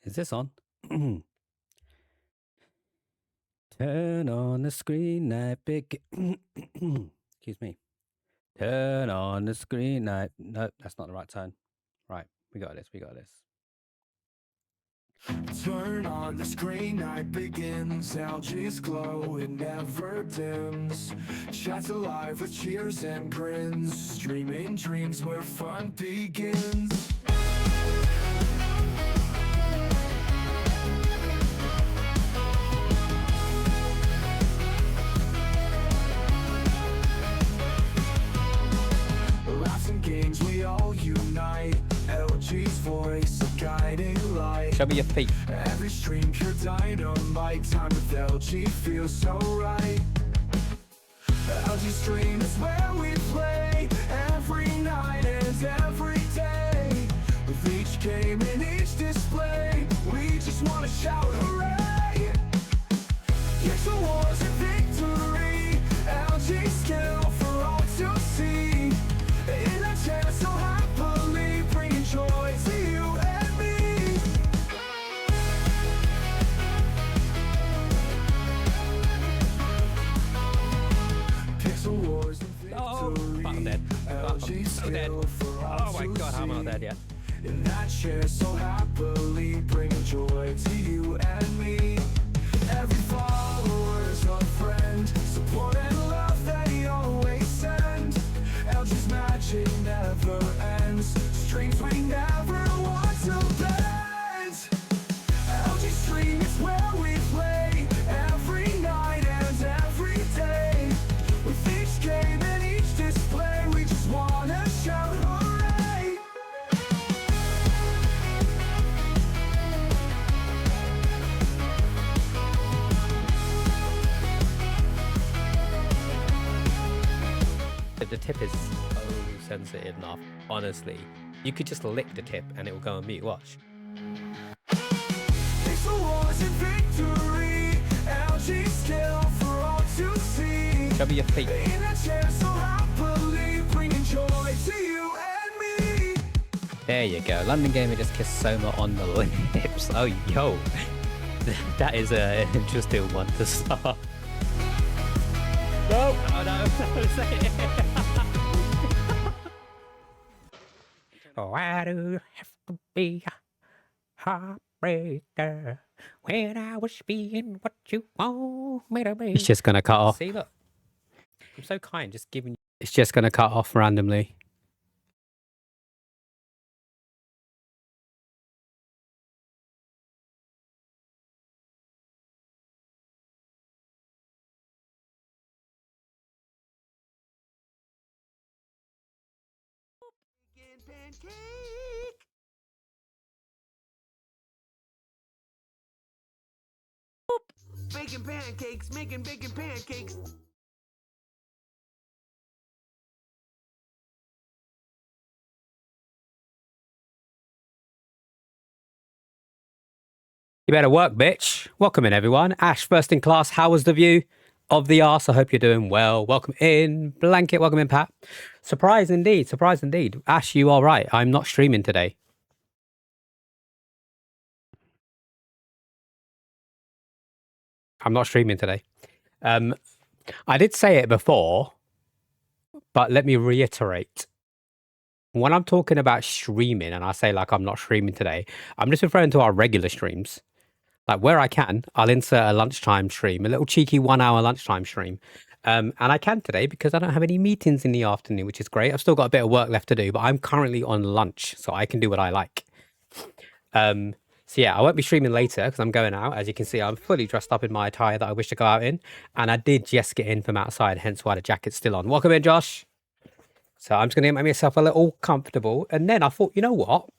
Is this on? Turn on the screen light, big. Excuse me. Turn on the screen light. No, that's not the right tone. Right, we got this. We got this. Turn on the screen, night begins. Algae's glow, it never dims. Chat's alive with cheers and grins. Streaming dreams where fun begins. Laughs and games, we all unite. LG's voice, a guiding light. Show me your feet. Every stream, pure dynamite. Time with LG feels so right. LG stream is where we play. Every night and every day. With each game and each display, we just wanna shout hooray! Pixel wars and victory. LG skill for all to see. In our channel so happily, bringing joy to you and me. Pixel wars and victory. Oh, I'm dead. LG I'm dead. skill for all Oh my to god, I'm not see. dead yet. In that chair so happily, bringing joy to you and me. Every follower's a friend, support and love they always send. LG's magic never ends, streams we never want to bend. LG stream is where we play, every night and every day. With each game and each display, we just wanna shout hooray! The tip is so sensitive enough. Honestly, you could just lick the tip and it will go on mute. Watch. Pixel wars and victory, LG skill for all to see. Show me your feet. In a chair so happily, bringing joy to you and me. There you go. London Gamer just kissed Soma on the lips. Oh, yo. That is an interesting one to start. No! Oh, no. Don't say it. Why do you have to be a heartbreaker when I was being what you want me to be? It's just going to cut off. See, look. I'm so kind, just giving you... It's just going to cut off randomly. Pancake. Baking pancakes, making bacon pancakes. You better work, bitch. Welcome in, everyone. Ash, first in class. How was the view of the arse? I hope you're doing well. Welcome in, Blanket. Welcome in, Pat. Surprise indeed. Surprise indeed. Ash, you are right. I'm not streaming today. I'm not streaming today. I did say it before, but let me reiterate. When I'm talking about streaming and I say like I'm not streaming today, I'm just referring to our regular streams. Like where I can, I'll insert a lunchtime stream, a little cheeky 1 hour lunchtime stream. And I can today because I don't have any meetings in the afternoon, which is great. I've still got a bit of work left to do, but I'm currently on lunch, so I can do what I like. So yeah, I won't be streaming later because I'm going out. As you can see, I'm fully dressed up in my attire that I wish to go out in. And I did just get in from outside, hence why the jacket's still on. Welcome in, Josh. So I'm just going to make myself a little comfortable. And then I thought, you know what?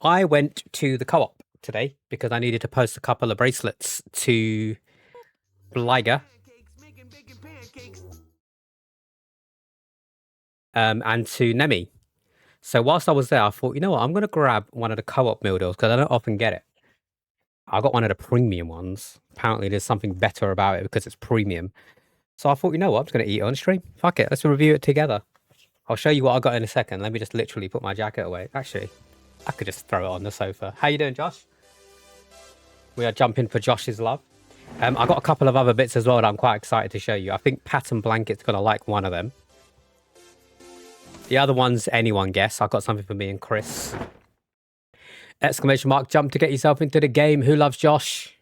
I went to the co-op today because I needed to post a couple of bracelets to Bliger and to Nemi. So whilst I was there, I thought, you know what? I'm going to grab one of the co-op meal deals because I don't often get it. I got one of the premium ones. Apparently there's something better about it because it's premium. So I thought, you know what? I'm just going to eat it on stream. Fuck it. Let's review it together. I'll show you what I got in a second. Let me just literally put my jacket away. Actually, I could just throw it on the sofa. How you doing, Josh? We are jumping for Josh's love. I got a couple of other bits as well that I'm quite excited to show you. I think Pat and Blanket's going to like one of them. The other one's anyone guess. I got something for me and Chris. Exclamation mark, jump to get yourself into the game. Who loves Josh?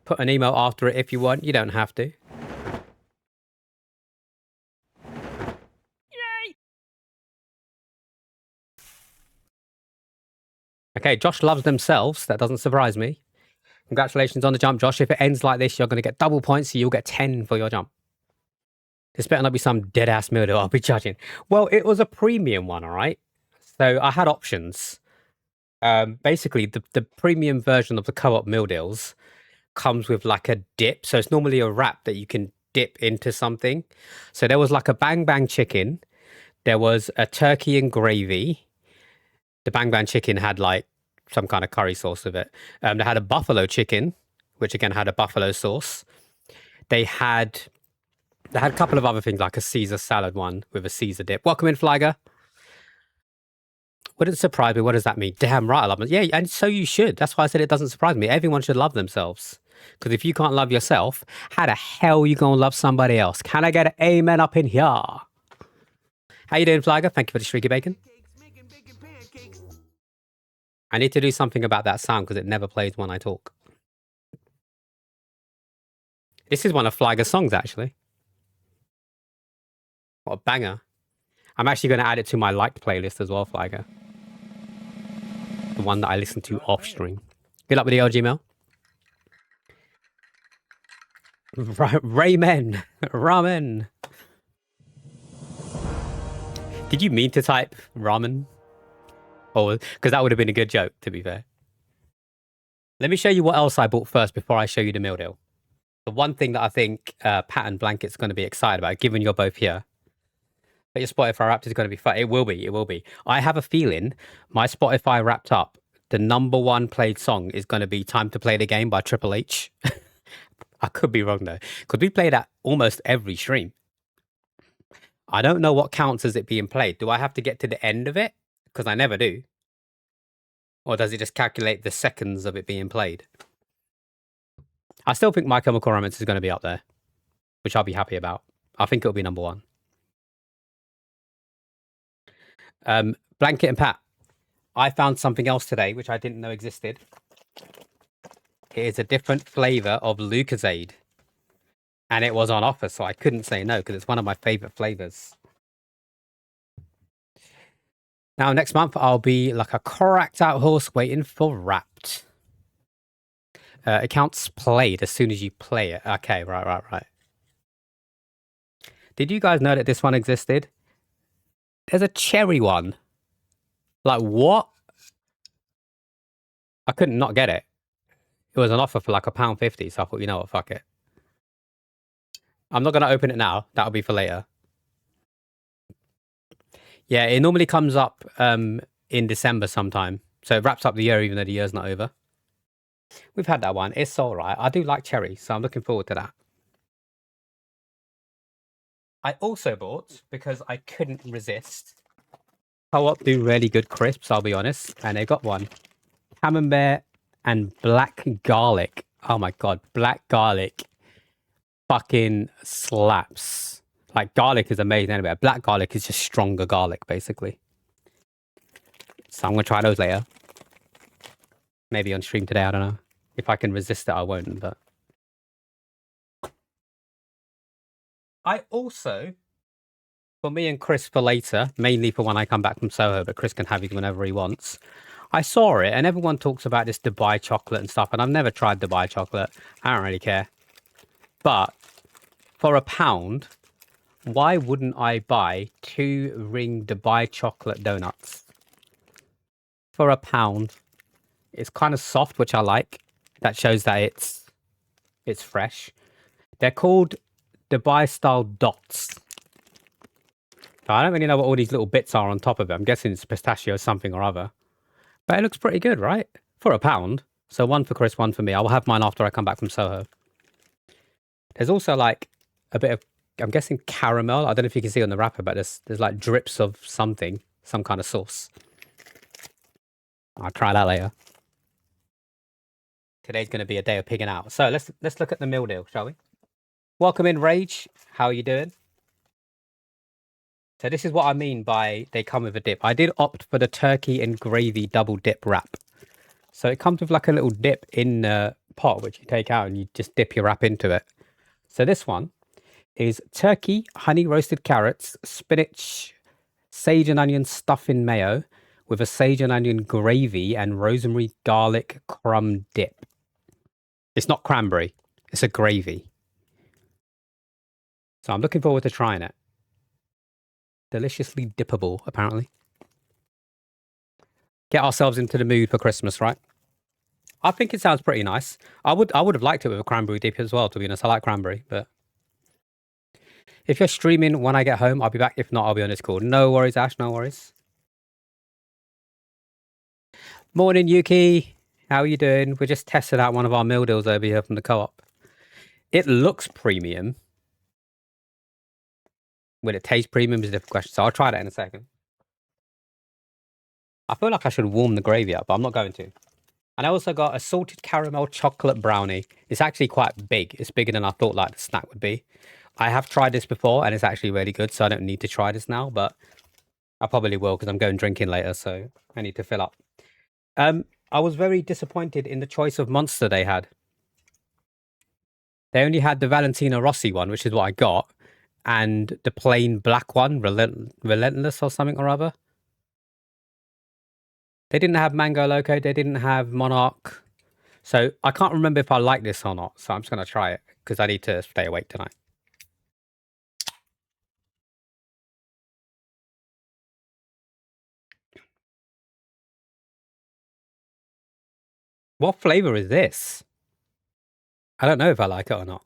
Put an email after it if you want. You don't have to. Yay! Okay, Josh loves themselves. That doesn't surprise me. Congratulations on the jump, Josh. If it ends like this, you're going to get double points, so you'll get 10 for your jump. This better not be some dead-ass meal I'll be judging. Well, it was a premium one, all right? So I had options. Basically, the premium version of the co-op meal deals comes with like a dip. So it's normally a wrap that you can dip into something. So there was like a bang bang chicken. There was a turkey and gravy. The bang bang chicken had like some kind of curry sauce with it. They had a buffalo chicken, which again had a buffalo sauce. They had a couple of other things like a Caesar salad one with a Caesar dip. Welcome in, Flagger. Wouldn't surprise me. What does that mean? Damn right, I love them. Yeah, and so you should. That's why I said it doesn't surprise me. Everyone should love themselves. Because if you can't love yourself, how the hell are you going to love somebody else? Can I get an amen up in here? How you doing, Flagger? Thank you for the streaky bacon. I need to do something about that sound because it never plays when I talk. This is one of Flagger's songs, actually. What a banger. I'm actually going to add it to my liked playlist as well, Flagger. The one that I listen to off stream. Good luck with the LG mail. Ramen. Ramen. Did you mean to type ramen? Or because that would have been a good joke, to be fair. Let me show you what else I bought first before I show you the meal deal. The one thing that I think Pat and Blanket's going to be excited about, given you're both here. But your Spotify Wrapped is going to be fun. It will be. It will be. I have a feeling my Spotify Wrapped Up, the #1 played song is going to be Time to Play the Game by Triple H. I could be wrong, though. Because we play that almost every stream. I don't know what counts as it being played. Do I have to get to the end of it? Because I never do. Or does it just calculate the seconds of it being played? I still think My Chemical Romance is going to be up there. Which I'll be happy about. I think it'll be #1. Blanket and Pat, I found something else today which I didn't know existed. It is a different flavor of Lucozade, and it was on offer, so I couldn't say no because it's one of my favorite flavors. Now next month I'll be like a cracked out horse waiting for Wrapped. Accounts played as soon as you play it. Okay, right. Did you guys know that this one existed? There's a cherry one. Like, what? I couldn't not get it. It was an offer for like £1.50, so I thought, you know what, fuck it. I'm not going to open it now. That'll be for later. Yeah, it normally comes up in December sometime. So it wraps up the year, even though the year's not over. We've had that one. It's all right. I do like cherry, so I'm looking forward to that. I also bought, because I couldn't resist, CoOp do really good crisps, I'll be honest. And they got one. Camembert and black garlic. Oh my god, black garlic fucking slaps. Like, garlic is amazing anyway. Black garlic is just stronger garlic, basically. So I'm going to try those later. Maybe on stream today, I don't know. If I can resist it, I won't, but... I also, for me and Chris for later, mainly for when I come back from Soho, but Chris can have it whenever he wants. I saw it, and everyone talks about this Dubai chocolate and stuff, and I've never tried Dubai chocolate. I don't really care. But for £1, why wouldn't I buy 2 ring Dubai chocolate donuts? For £1. It's kind of soft, which I like. That shows that it's fresh. They're called Dubai style dots. I don't really know what all these little bits are on top of it. I'm guessing it's pistachio something or other. But it looks pretty good, right? For £1. So 1 for Chris, 1 for me. I will have mine after I come back from Soho. There's also like a bit of, I'm guessing caramel. I don't know if you can see on the wrapper, but there's like drips of something, some kind of sauce. I'll try that later. Today's going to be a day of pigging out. So let's look at the meal deal, shall we? Welcome in, Rage. How are you doing? So this is what I mean by they come with a dip. I did opt for the turkey and gravy double dip wrap. So it comes with like a little dip in the pot, which you take out and you just dip your wrap into it. So this one is turkey, honey roasted carrots, spinach, sage and onion stuffing mayo with a sage and onion gravy and rosemary garlic crumb dip. It's not cranberry, it's a gravy. So I'm looking forward to trying it. Deliciously dippable, apparently. Get ourselves into the mood for Christmas, right? I think it sounds pretty nice. I would have liked it with a cranberry dip as well, to be honest. I like cranberry, but if you're streaming when I get home, I'll be back. If not, I'll be on Discord. No worries, Ash, no worries. Morning, Yuki. How are you doing? We're just testing out one of our meal deals over here from the co-op. It looks premium. Will it taste premium is a different question. So I'll try that in a second. I feel like I should warm the gravy up, but I'm not going to. And I also got a salted caramel chocolate brownie. It's actually quite big. It's bigger than I thought like the snack would be. I have tried this before and it's actually really good. So I don't need to try this now, but I probably will because I'm going drinking later. So I need to fill up. I was very disappointed in the choice of monster they had. They only had the Valentino Rossi one, which is what I got, and the plain black one, Relentless or something or other. They didn't have Mango Loco. They didn't have Monarch. So I can't remember if I like this or not. So I'm just going to try it because I need to stay awake tonight. What flavor is this? I don't know if I like it or not.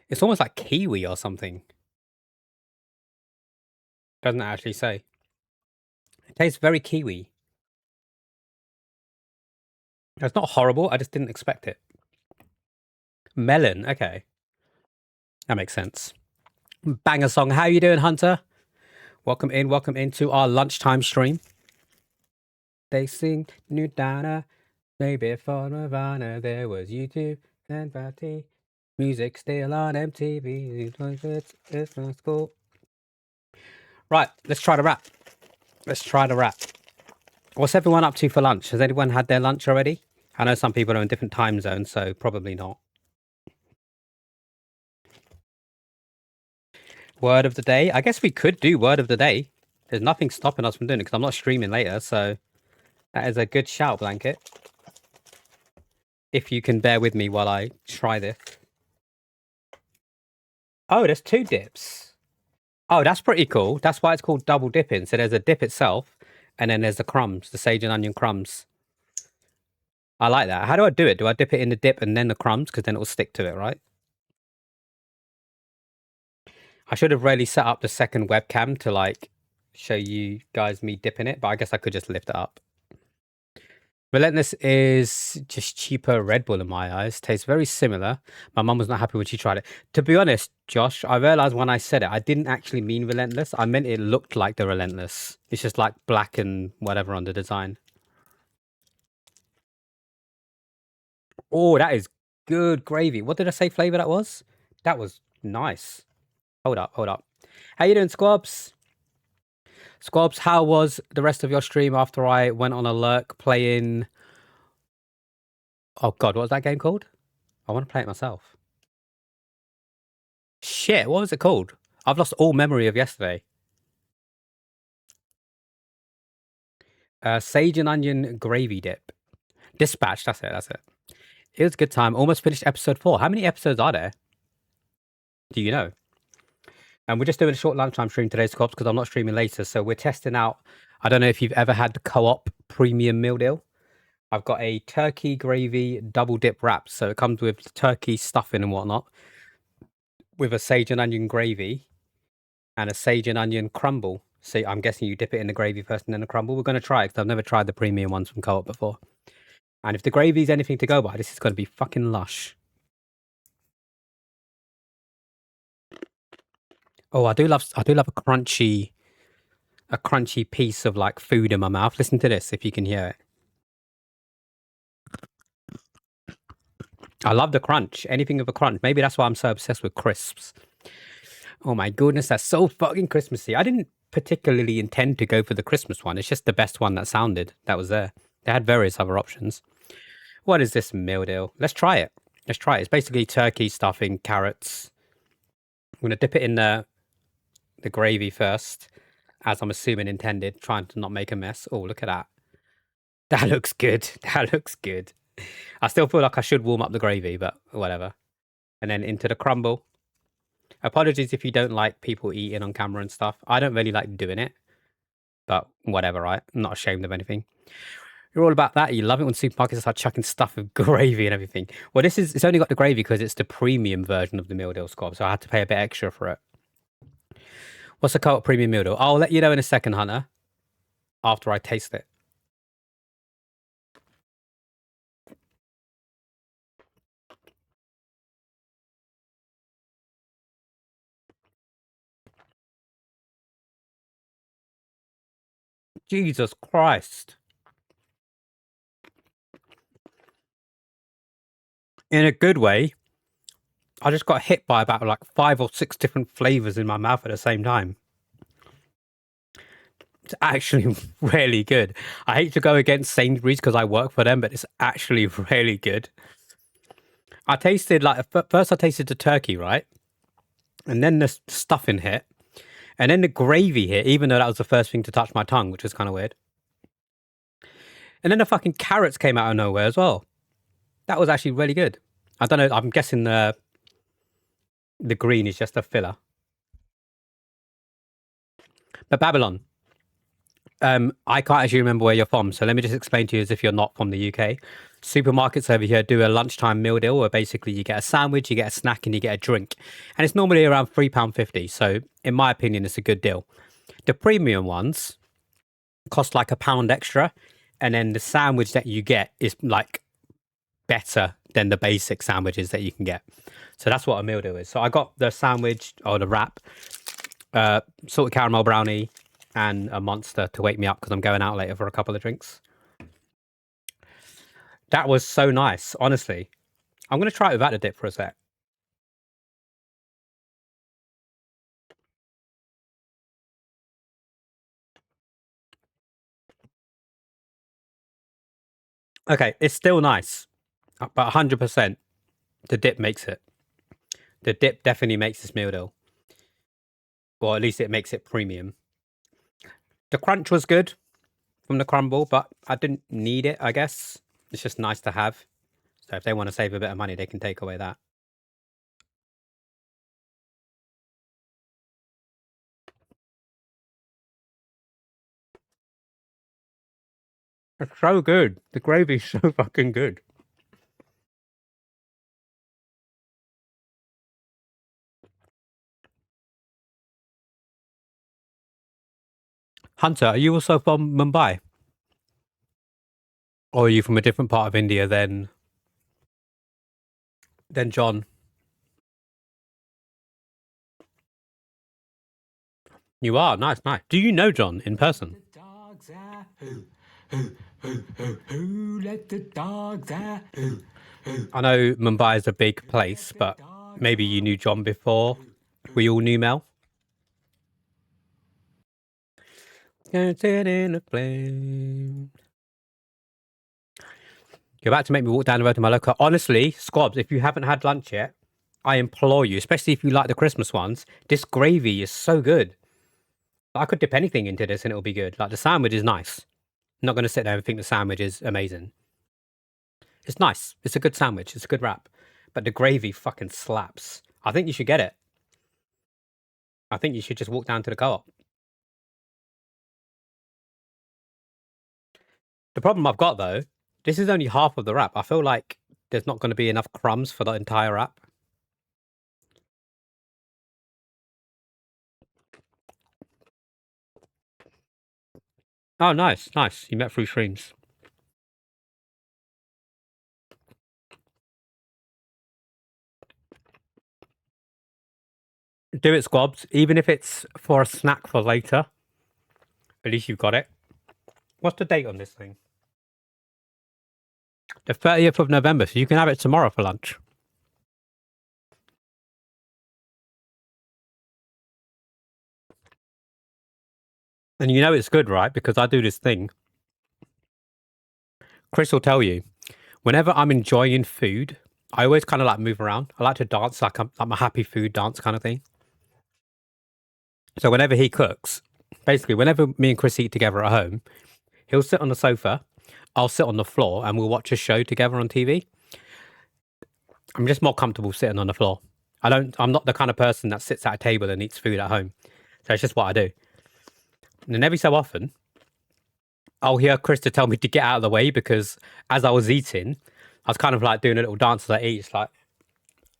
It's almost like kiwi or something. Doesn't actually say. It tastes very kiwi. It's not horrible. I just didn't expect it. Melon. Okay. That makes sense. Banger song. How you doing, Hunter? Welcome in. Welcome into our lunchtime stream. They sing New Dana. Maybe for Nirvana there was YouTube and Fatty. Music still on MTV. It's not cool. Right, let's try the rap. Let's try the rap. What's everyone up to for lunch? Has anyone had their lunch already? I know some people are in different time zones, so probably not. Word of the day. I guess we could do word of the day. There's nothing stopping us from doing it because I'm not streaming later, so that is a good shout, Blanket. If you can bear with me while I try this. Oh, there's two dips. Oh, that's pretty cool. That's why it's called double dipping. So there's a dip itself, and then there's the crumbs, the sage and onion crumbs. I like that. How do I do it? Do I dip it in the dip and then the crumbs? Because then it will stick to it, right? I should have really set up the second webcam to like show you guys me dipping it, but I guess I could just lift it up. Relentless is just cheaper Red Bull in my eyes. Tastes very similar. My mum was not happy when she tried it. To be honest, Josh, I realized when I said it, I didn't actually mean Relentless. I meant it looked like the Relentless. It's just like black and whatever on the design. Oh, that is good gravy. What did I say flavor that was? That was nice. Hold up, hold up. How you doing, Squabs? Squabs, how was the rest of your stream after I went on a lurk playing... Oh, God, what was that game called? I want to play it myself. Shit, what was it called? I've lost all memory of yesterday. Sage and onion gravy dip. Dispatch, that's it, that's it. It was a good time. Almost finished episode 4. How many episodes are there? Do you know? And we're just doing a short lunchtime stream today, Squabs, because I'm not streaming later. So we're testing out... I don't know if you've ever had the Co-op premium meal deal. I've got a turkey gravy double dip wrap. So it comes with turkey stuffing and whatnot, with a sage and onion gravy and a sage and onion crumble. So I'm guessing you dip it in the gravy first and then the crumble. We're going to try it because I've never tried the premium ones from Co-op before. And if the gravy is anything to go by, this is going to be fucking lush. Oh, I do love a crunchy piece of like food in my mouth. Listen to this if you can hear it. I love the crunch. Anything with a crunch. Maybe that's why I'm so obsessed with crisps. Oh my goodness, that's so fucking Christmassy. I didn't particularly intend to go for the Christmas one. It's just the best one that sounded that was there. They had various other options. What is this meal deal? Let's try it. Let's try it. It's basically turkey stuffing, carrots. I'm gonna dip it in the gravy first, as I'm assuming intended, trying to not make a mess. Oh, look at that. That looks good. That looks good. I still feel like I should warm up the gravy, but whatever. And then into the crumble. Apologies if you don't like people eating on camera and stuff. I don't really like doing it, but whatever, right? I'm not ashamed of anything. You're all about that. You love it when supermarkets start chucking stuff with gravy and everything. Well, it's only got the gravy because it's the premium version of the meal deal, Scob, so I had to pay a bit extra for it. What's a CoOp premium meal deal? I'll let you know in a second, Hunter, after I taste it. Jesus Christ. In a good way, I just got hit by about like 5 or 6 different flavors in my mouth at the same time. It's actually really good. I hate to go against Sainsbury's because I work for them, but it's actually really good. I tasted like first I tasted the turkey, right? And then the stuffing hit. And then the gravy hit, even though that was the first thing to touch my tongue, which was kind of weird. And then the fucking carrots came out of nowhere as well. That was actually really good. I don't know. I'm guessing the green is just a filler. But Babylon, I can't actually remember where you're from, so let me just explain to you as if you're not from the UK. Supermarkets over here do a lunchtime meal deal where basically you get a sandwich, you get a snack, and you get a drink. And it's normally around £3.50. So, in my opinion, it's a good deal. The premium ones cost like £1 extra, and then the sandwich that you get is like better than the basic sandwiches that you can get. So that's what a meal deal is. So I got the sandwich or the wrap, salted caramel brownie, and a monster to wake me up because I'm going out later for a couple of drinks. That was so nice, honestly. I'm going to try it without the dip for a sec. Okay, it's still nice, but 100% the dip makes it. The dip definitely makes this meal deal. Or at least it makes it premium. The crunch was good from the crumble, but I didn't need it, I guess. It's just nice to have. So if they want to save a bit of money, they can take away that. It's so good. The gravy's so fucking good. Hunter, are you also from Mumbai? Or are you from a different part of India than John? You are? Nice, nice. Do you know John in person? The dogs out. Who let the dogs out? I know Mumbai is a big place, but maybe you knew John before we all knew Mel. Dancing in a flame. You're about to make me walk down the road to my local. Honestly, Squabs, if you haven't had lunch yet, I implore you, especially if you like the Christmas ones, this gravy is so good. I could dip anything into this and it'll be good. Like the sandwich is nice. I'm not going to sit there and think the sandwich is amazing. It's nice. It's a good sandwich. It's a good wrap. But the gravy fucking slaps. I think you should get it. I think you should just walk down to the co-op. The problem I've got though, this is only half of the wrap. I feel like there's not going to be enough crumbs for the entire wrap. Oh, nice, nice. You met through streams. Do it, squabs. Even if it's for a snack for later, at least you've got it. What's the date on this thing? The 30th of November, so you can have it tomorrow for lunch. And you know it's good, right? Because I do this thing. Chris will tell you, whenever I'm enjoying food, I always kind of like move around. I like to dance, like I'm a happy food dance kind of thing. So whenever he cooks, basically, whenever me and Chris eat together at home, he'll sit on the sofa, I'll sit on the floor, and we'll watch a show together on TV. I'm just more comfortable sitting on the floor. I'm not the kind of person that sits at a table and eats food at home. So it's just what I do. And then every so often, I'll hear Krista tell me to get out of the way because as I was eating, I was kind of like doing a little dance as I eat. It's like,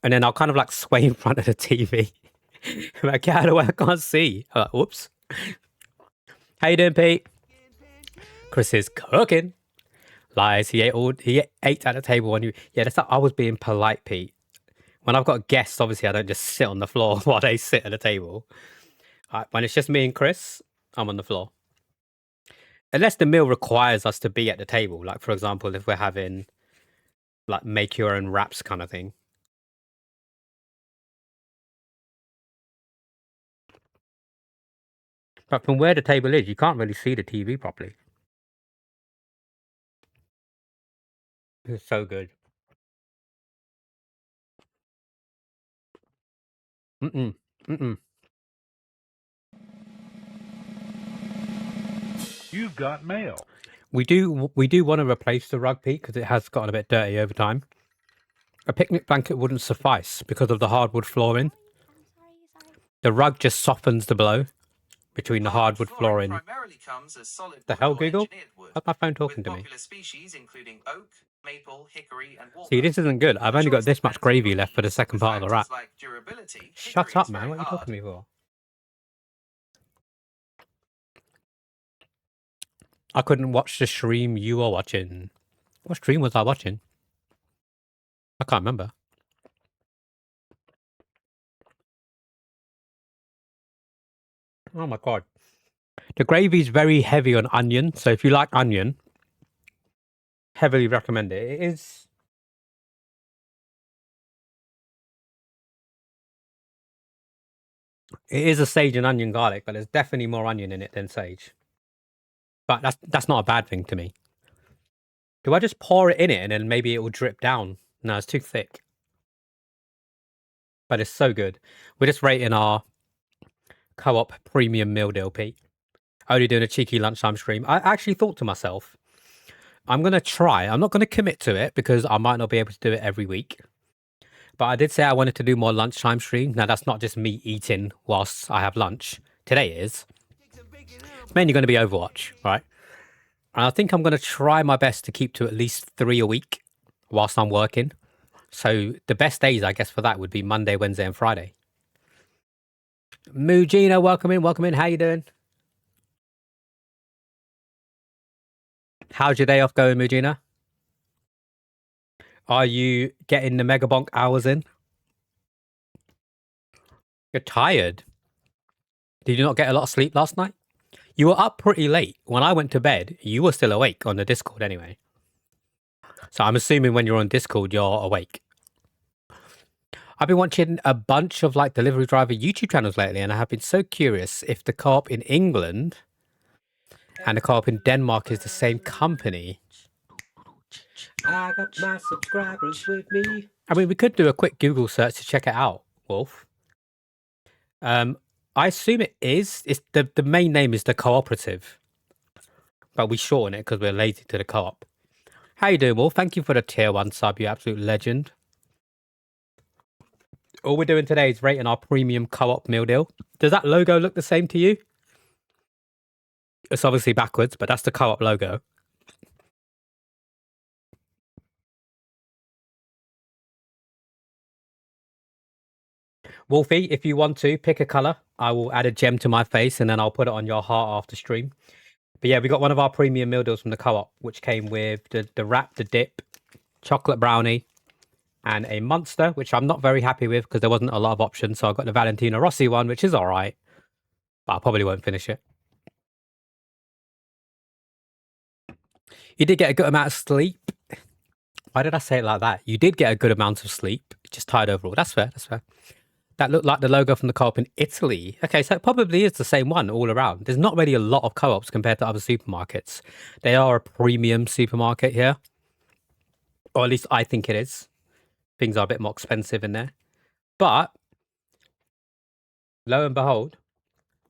and then I'll kind of like sway in front of the TV. I'm like, get out of the way, I can't see. I'm like, whoops. How you doing, Pete? Chris is cooking. Lies. He ate at the table when you. Yeah, that's not, I was being polite, Pete. When I've got guests, obviously I don't just sit on the floor while they sit at the table. When it's just me and Chris, I'm on the floor. Unless the meal requires us to be at the table. Like, for example, if we're having like make your own wraps kind of thing. But from where the table is, you can't really see the TV properly. It's so good. Mm-mm. Mm-mm. You've got mail. We do want to replace the rug, Pete, because it has gotten a bit dirty over time. A picnic blanket wouldn't suffice because of the hardwood flooring. The rug just softens the blow between the hardwood flooring. Primarily comes as solid The wood hell, or Google? engineered wood, How's my phone talking with to me? popular species including oak, maple, hickory, and walnut. See, this isn't good. I've only got choice this much depends on gravy your left for the needs, second with part of the wrap. factors like durability. Shut hickory up, is man. very What are you hard. talking to me for? I couldn't watch the stream you were watching. What stream was I watching? I can't remember. Oh my god. The gravy is very heavy on onion, so if you like onion, heavily recommend it. It is a sage and onion garlic, but there's definitely more onion in it than sage. But that's not a bad thing to me. Do I just pour it in it and then maybe it will drip down? No, it's too thick. But it's so good. We're just rating our co-op premium meal deal, Pete. Only doing a cheeky lunchtime stream. I actually thought to myself, I'm going to try. I'm not going to commit to it because I might not be able to do it every week. But I did say I wanted to do more lunchtime stream. Now, that's not just me eating whilst I have lunch. Today is. It's mainly going to be Overwatch, right? And I think I'm going to try my best to keep to at least 3 a week whilst I'm working. So the best days, I guess, for that would be Monday, Wednesday, and Friday. Mujina, welcome in, welcome in. How you doing? How's your day off going, Mujina? Are you getting the Mega Bonk hours in? You're tired. Did you not get a lot of sleep last night? You were up pretty late. When I went to bed, you were still awake on the Discord anyway. So I'm assuming when you're on Discord, you're awake. I've been watching a bunch of like delivery driver YouTube channels lately, and I have been so curious if the co-op in England and the co-op in Denmark is the same company. I got my subscribers with me. I mean, we could do a quick Google search to check it out, Wolf. I assume it is. It's the main name is the Cooperative, but we shorten it because we're lazy to the co-op. How you doing, Wolf? Thank you for the tier 1 sub, you absolute legend. All we're doing today is rating our premium co-op meal deal. Does that logo look the same to you? It's obviously backwards, but that's the co-op logo. Wolfie, if you want to, pick a colour. I will add a gem to my face and then I'll put it on your heart after stream. But yeah, we got one of our premium meal deals from the co-op, which came with the wrap, the dip, chocolate brownie, and a Monster, which I'm not very happy with because there wasn't a lot of options. So I got the Valentino Rossi one, which is all right, but I probably won't finish it. You did get a good amount of sleep. Why did I say it like that? You did get a good amount of sleep, just tired overall. That's fair. That's fair. That looked like the logo from the co-op in Italy. Okay, so it probably is the same one all around. There's not really a lot of co-ops compared to other supermarkets. They are a premium supermarket here, or at least I think it is. Things are a bit more expensive in there. But lo and behold,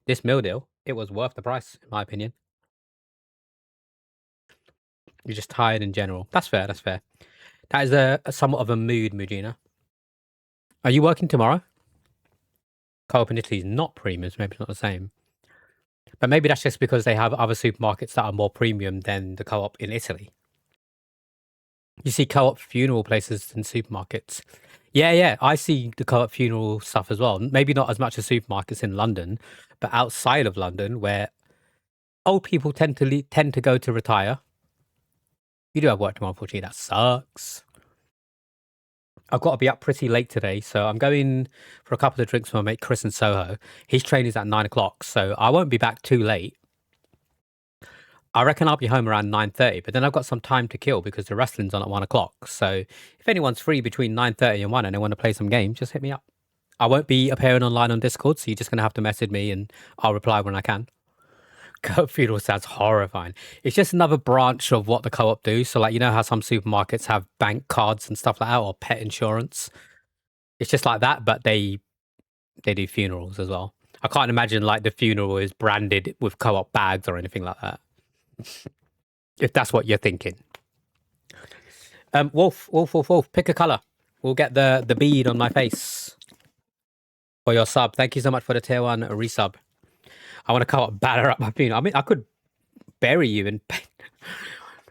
this meal deal, it was worth the price, in my opinion. You're just tired in general. That's fair. That's fair. That is a somewhat of a mood, Mujina. Are you working tomorrow? Co-op in Italy is not premium, so maybe it's not the same. But maybe that's just because they have other supermarkets that are more premium than the co-op in Italy. You see co-op funeral places in supermarkets. Yeah, I see the co-op funeral stuff as well. Maybe not as much as supermarkets in London, but outside of London, where old people tend to go to retire. You do have work tomorrow, unfortunately. That sucks. I've got to be up pretty late today, so I'm going for a couple of drinks with my mate Chris in Soho. His train is at 9 o'clock, so I won't be back too late. I reckon I'll be home around 9:30, but then I've got some time to kill because the wrestling's on at 1 o'clock. So if anyone's free between 9:30 and 1 and they want to play some games, just hit me up. I won't be appearing online on Discord, so you're just going to have to message me and I'll reply when I can. Co-op funeral sounds horrifying. It's just another branch of what the co-op do. So like, you know how some supermarkets have bank cards and stuff like that, or pet insurance? It's just like that, but they do funerals as well. I can't imagine like the funeral is branded with co-op bags or anything like that. If that's what you're thinking. Wolf, pick a color. We'll get the bead on my face for your sub. Thank you so much for the tier 1 resub. I want to co-op batter up my funeral. I mean, I could bury you in paint.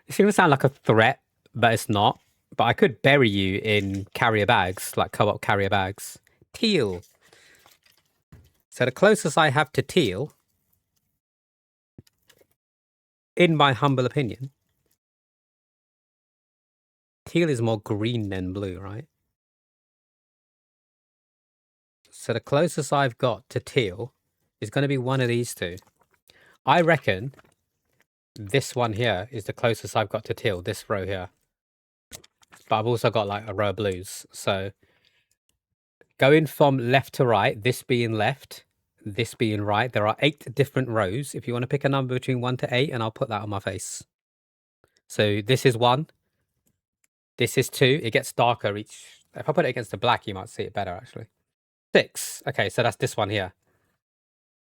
It's going to sound like a threat, but it's not. But I could bury you in carrier bags, like co-op carrier bags. Teal. So the closest I have to teal, in my humble opinion, teal is more green than blue, right? So the closest I've got to teal is going to be one of these two. I reckon this one here is the closest I've got to teal, this row here. But I've also got like a row of blues. So going from left to right, this being left, this being right, there are 8 different rows. If you want to pick a number between 1 to 8, and I'll put that on my face. So this is 1. This is 2. It gets darker each. If I put it against the black, you might see it better, actually. 6. Okay, so that's this one here.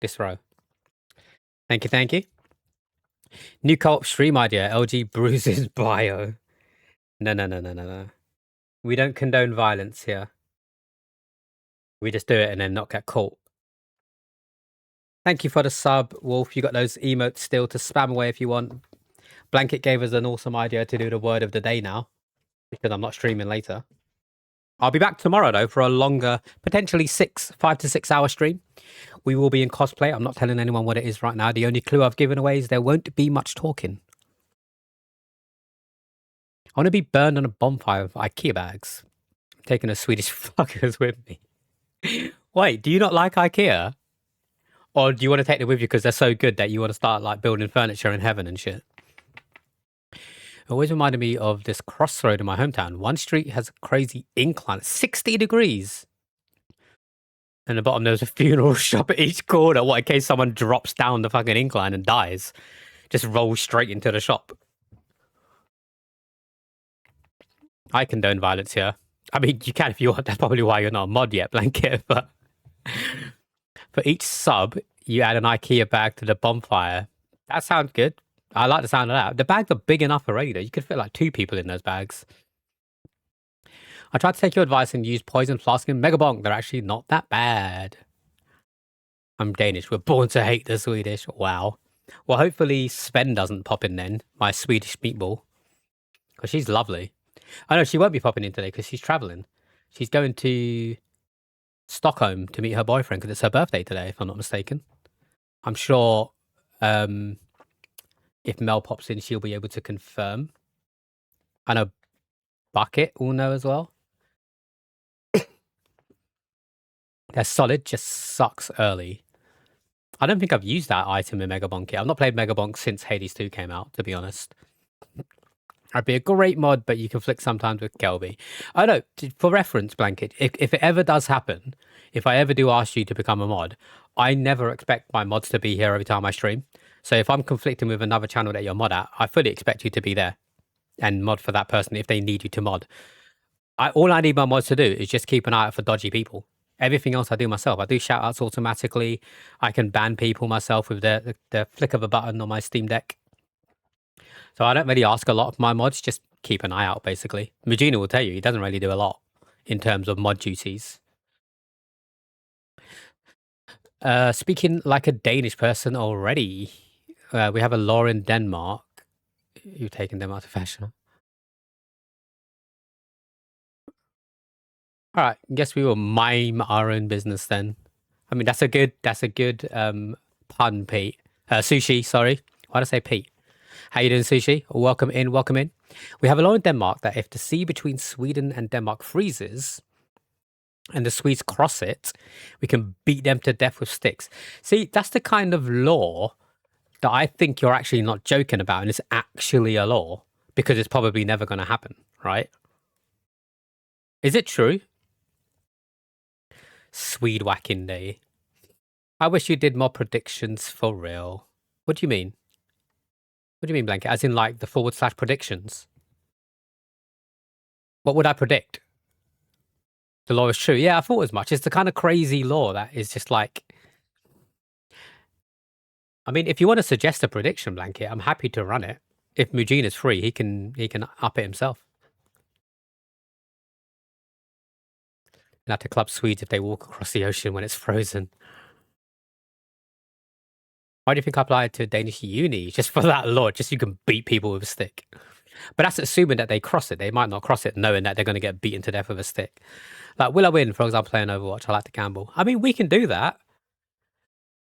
This row. Thank you, thank you. New co-op stream idea. LG bruises bio. No. We don't condone violence here. We just do it and then not get caught. Thank you for the sub, Wolf. You got those emotes still to spam away if you want. Blanket gave us an awesome idea to do the word of the day now, because I'm not streaming later. I'll be back tomorrow, though, for a longer, potentially 5 to 6 hour stream. We will be in cosplay. I'm not telling anyone what it is right now. The only clue I've given away is there won't be much talking. I want to be burned on a bonfire with IKEA bags. I'm taking the Swedish fuckers with me. Wait, do you not like IKEA? Or do you want to take them with you because they're so good that you want to start like building furniture in heaven and shit? It always reminded me of this crossroad in my hometown. One street has a crazy incline, 60 degrees. And at the bottom, there's a funeral shop at each corner. What, in case someone drops down the fucking incline and dies? Just rolls straight into the shop. I condone violence here. I mean, you can if you want. That's probably why you're not a mod yet, Blanket. But for each sub, you add an IKEA bag to the bonfire. That sounds good. I like the sound of that. The bags are big enough already, though. You could fit like 2 people in those bags. I tried to take your advice and use poison flask and megabonk. They're actually not that bad. I'm Danish. We're born to hate the Swedish. Wow. Well, hopefully Sven doesn't pop in then, my Swedish meatball. Because she's lovely. I know she won't be popping in today because she's traveling. She's going to Stockholm to meet her boyfriend because it's her birthday today, if I'm not mistaken. I'm sure if Mel pops in, she'll be able to confirm. I know Bucket will know as well. They're solid, just sucks early. I don't think I've used that item in Megabonk yet. I've not played Megabonk since Hades 2 came out, to be honest. I'd be a great mod, but you can flick sometimes with Kelby. I know, for reference, Blanket, if it ever does happen, if I ever do ask you to become a mod, I never expect my mods to be here every time I stream. So if I'm conflicting with another channel that you're mod at, I fully expect you to be there and mod for that person if they need you to mod. All I need my mods to do is just keep an eye out for dodgy people. Everything else I do myself. I do shout outs automatically. I can ban people myself with the flick of a button on my Steam Deck. So I don't really ask a lot of my mods, just keep an eye out, basically. Mujina will tell you, he doesn't really do a lot in terms of mod duties. Speaking like a Danish person already, we have a law in Denmark. You've taken them out of fashion. All right, guess we will mime our own business then. I mean, that's a good pun, Pete. Sushi, sorry. Why did I say Pete? How you doing, Sushi? Welcome in, welcome in. We have a law in Denmark that if the sea between Sweden and Denmark freezes and the Swedes cross it, we can beat them to death with sticks. See, that's the kind of law that I think you're actually not joking about, and it's actually a law because it's probably never going to happen, right? Is it true? Swede whacking day. I wish you did more predictions for real. What do you mean? What do you mean, Blanket? As in, like, the / predictions? What would I predict? The law is true. Yeah, I thought as much. It's the kind of crazy law that is just like... I mean, if you want to suggest a prediction, Blanket, I'm happy to run it. If Mujin is free, he can up it himself. And have to club Swedes if they walk across the ocean when it's frozen. Why do you think I applied to Danish uni? Just for that law, just so you can beat people with a stick. But that's assuming that they cross it. They might not cross it knowing that they're going to get beaten to death with a stick. Like, will I win, for example, playing Overwatch? I like to gamble. I mean, we can do that.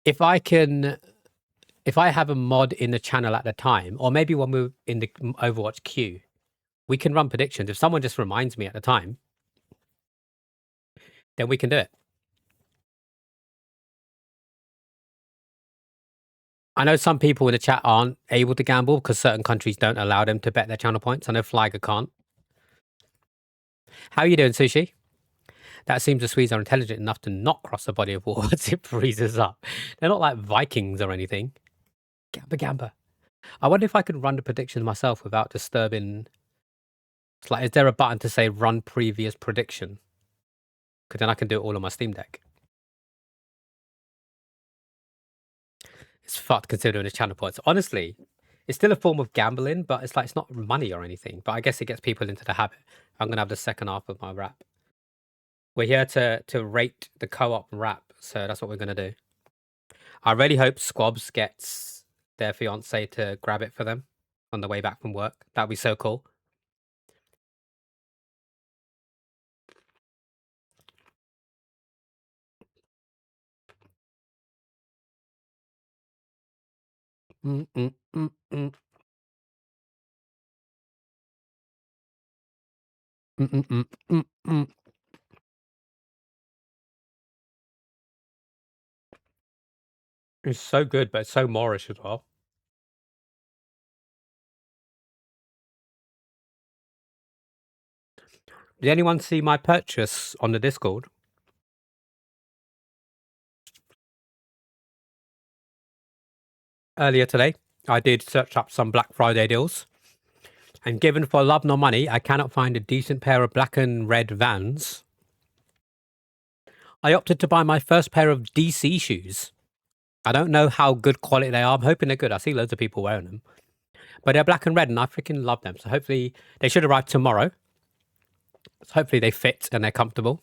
If I have a mod in the channel at the time, or maybe when we're in the Overwatch queue, we can run predictions. If someone just reminds me at the time, then we can do it. I know some people in the chat aren't able to gamble because certain countries don't allow them to bet their channel points. I know Flagger can't. How are you doing, Sushi? That seems the Swedes are intelligent enough to not cross the body of water once it freezes up. They're not like Vikings or anything. Gamba. I wonder if I could run the prediction myself without disturbing... It's like, is there a button to say run previous prediction? Because then I can do it all on my Steam Deck. It's fucked considering it's channel points. Honestly, it's still a form of gambling, but it's like it's not money or anything. But I guess it gets people into the habit. I'm going to have the second half of my rap. We're here to rate the co-op rap, so that's what we're going to do. I really hope Squabs gets their fiance to grab it for them on the way back from work. That'd be so cool. Mm, mm, mm, mm. Mm, mm, mm, mm, mm. It's so good, but it's so Moorish as well. Did anyone see my purchase on the Discord? Earlier today, I did search up some Black Friday deals. And given for love nor money, I cannot find a decent pair of black and red Vans. I opted to buy my first pair of DC shoes. I don't know how good quality they are. I'm hoping they're good. I see loads of people wearing them. But they're black and red, and I freaking love them. So hopefully, they should arrive tomorrow. So hopefully they fit and they're comfortable.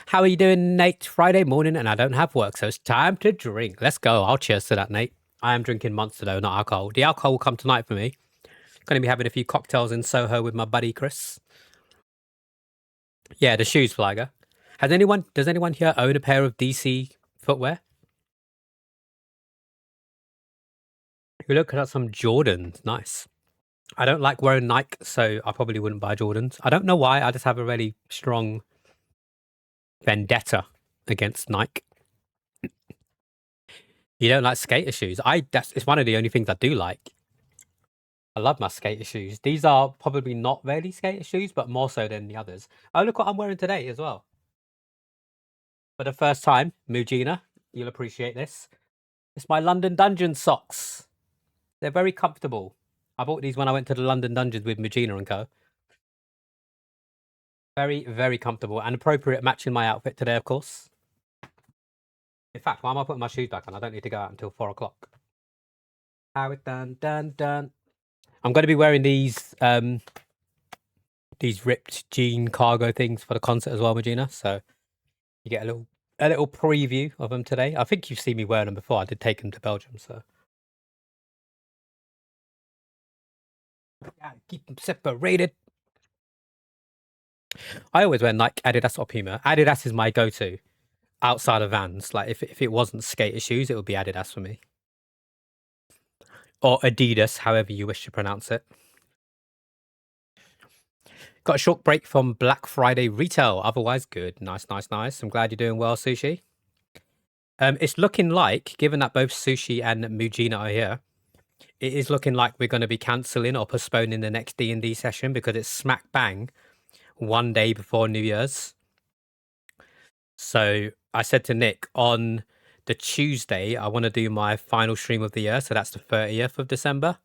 How are you doing, Nate? Friday morning, and I don't have work, so it's time to drink. Let's go. I'll cheers to that, Nate. I am drinking Monster, though, not alcohol. The alcohol will come tonight for me. Going to be having a few cocktails in Soho with my buddy, Chris. Yeah, the shoes, Flagger. Does anyone here own a pair of DC footwear? You look at some Jordans. Nice. I don't like wearing Nike, so I probably wouldn't buy Jordans. I don't know why. I just have a really strong vendetta against Nike. You don't like skater shoes? It's one of the only things I do like. I love my skater shoes. These are probably not really skater shoes, but more so than the others. Oh, look what I'm wearing today as well. For the first time, Mujina, you'll appreciate this. It's my London Dungeon socks. They're very comfortable. I bought these when I went to the London Dungeons with Mujina and co. Very, very comfortable and appropriate, matching my outfit today, of course. In fact, why am I putting my shoes back on? I don't need to go out until 4 o'clock. How it done. I'm going to be wearing these ripped jean cargo things for the concert as well, Magina. So you get a little preview of them today. I think you've seen me wearing them before. I did take them to Belgium, so yeah, keep them separated. I always wear Nike, Adidas, or Puma. Adidas is my go-to outside of Vans. Like if it wasn't skater shoes, it would be Adidas for me, or Adidas, however you wish to pronounce it. Got a short break from Black Friday retail. Otherwise, good. Nice. I'm glad you're doing well, Sushi. It's looking like, given that both Sushi and Mujina are here, it is looking like we're going to be cancelling or postponing the next D&D session because it's smack bang one day before New Year's. So I said to Nick, on the Tuesday, I want to do my final stream of the year. So that's the 30th of December.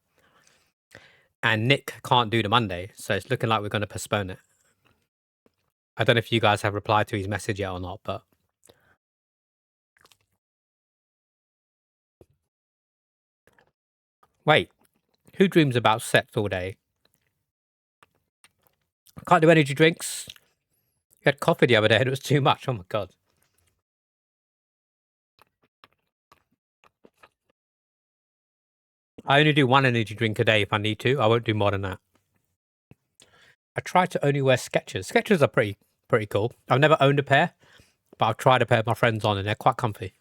And Nick can't do the Monday. So it's looking like we're going to postpone it. I don't know if you guys have replied to his message yet or not, but wait, who dreams about sex all day? Can't do energy drinks. You had coffee the other day and it was too much. Oh my God. I only do one energy drink a day if I need to. I won't do more than that. I try to only wear Skechers. Skechers are pretty cool. I've never owned a pair, but I've tried a pair of my friends on and they're quite comfy.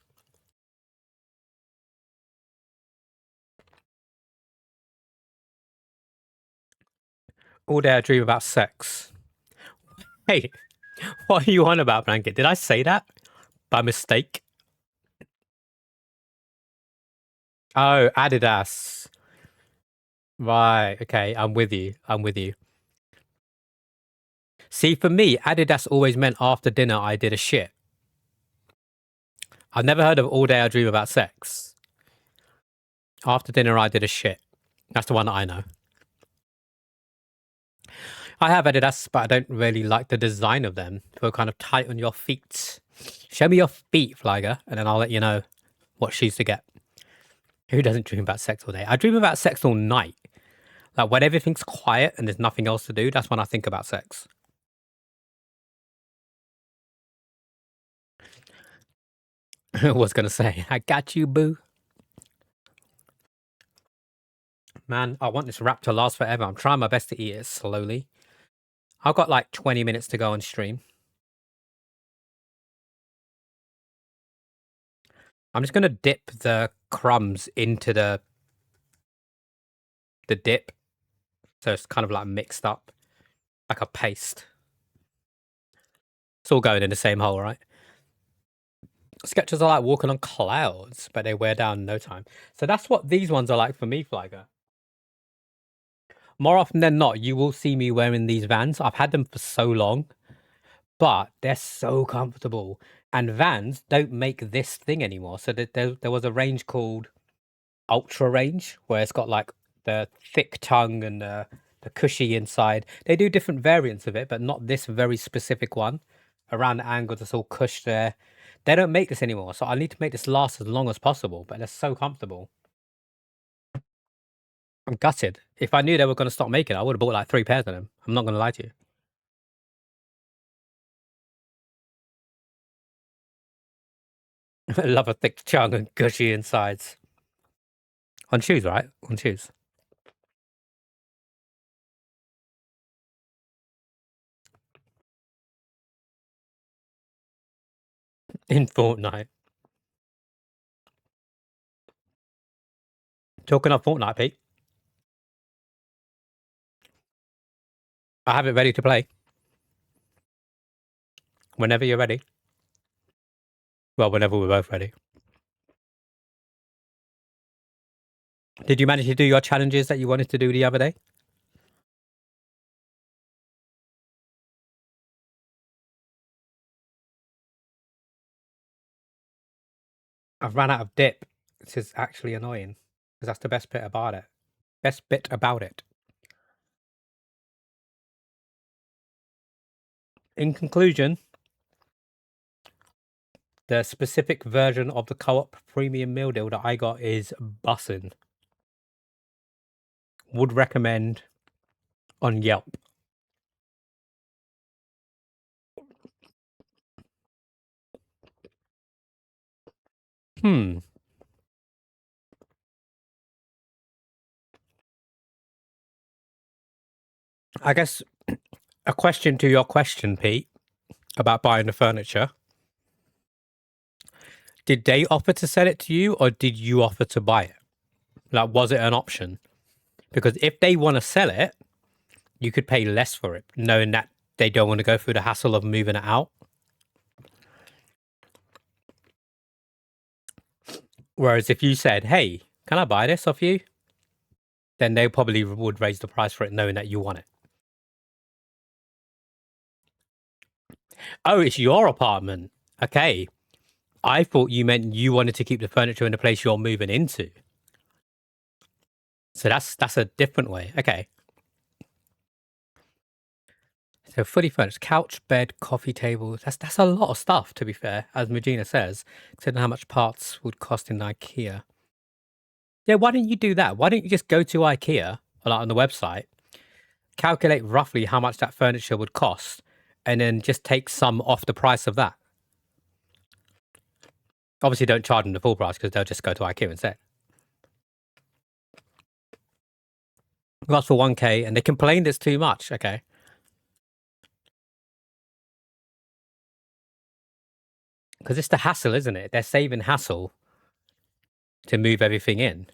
All day I dream about sex. Hey, what are you on about, Blanket? Did I say that by mistake? Oh, Adidas. Right. Okay. I'm with you. See, for me, Adidas always meant after dinner I did a shit. I've never heard of all day I dream about sex. After dinner I did a shit. That's the one that I know. I have Adidas, but I don't really like the design of them. Feel kind of tight on your feet. Show me your feet, Flyger, and then I'll let you know what shoes to get. Who doesn't dream about sex all day? I dream about sex all night. Like when everything's quiet and there's nothing else to do, that's when I think about sex. I was going to say, I got you, boo. Man, I want this wrap to last forever. I'm trying my best to eat it slowly. I've got like 20 minutes to go on stream. I'm just going to dip the crumbs into the dip. So it's kind of like mixed up, like a paste. It's all going in the same hole, right? Sketches are like walking on clouds, but they wear down in no time. So that's what these ones are like for me, Flyger. More often than not, you will see me wearing these Vans. I've had them for so long, but they're so comfortable. And Vans don't make this thing anymore. So there was a range called Ultra Range, where it's got like the thick tongue and the cushy inside. They do different variants of it, but not this very specific one. Around the angles, it's all cush there. They don't make this anymore, so I need to make this last as long as possible, but they're so comfortable. I'm gutted. If I knew they were going to stop making it, I would have bought like 3 pairs of them. I'm not going to lie to you. I love a thick tongue and gushy insides. On shoes, right? On shoes. In Fortnite. Talking of Fortnite, Pete. I have it ready to play. Whenever you're ready. Well, whenever we're both ready. Did you manage to do your challenges that you wanted to do the other day? I've run out of dip. This is actually annoying because that's the best bit about it. Best bit about it. In conclusion, the specific version of the Co-op premium meal deal that I got is bussin'. Would recommend on Yelp. Hmm. I guess a question to your question, Pete, about buying the furniture. Did they offer to sell it to you or did you offer to buy it? Like, was it an option? Because if they want to sell it, you could pay less for it, knowing that they don't want to go through the hassle of moving it out. Whereas if you said, hey, can I buy this off you? Then they probably would raise the price for it, knowing that you want it. Oh, it's your apartment. Okay. I thought you meant you wanted to keep the furniture in the place you're moving into. So that's a different way. Okay. So fully furnished couch, bed, coffee table. That's a lot of stuff, to be fair, as Magina says, considering how much parts would cost in IKEA. Yeah, why didn't you do that? Why don't you just go to IKEA, or like on the website, calculate roughly how much that furniture would cost, and then just take some off the price of that? Obviously, don't charge them the full price because they'll just go to IKEA instead. Ask for 1K and they complained it's too much. Okay. Because it's the hassle, isn't it? They're saving hassle to move everything in.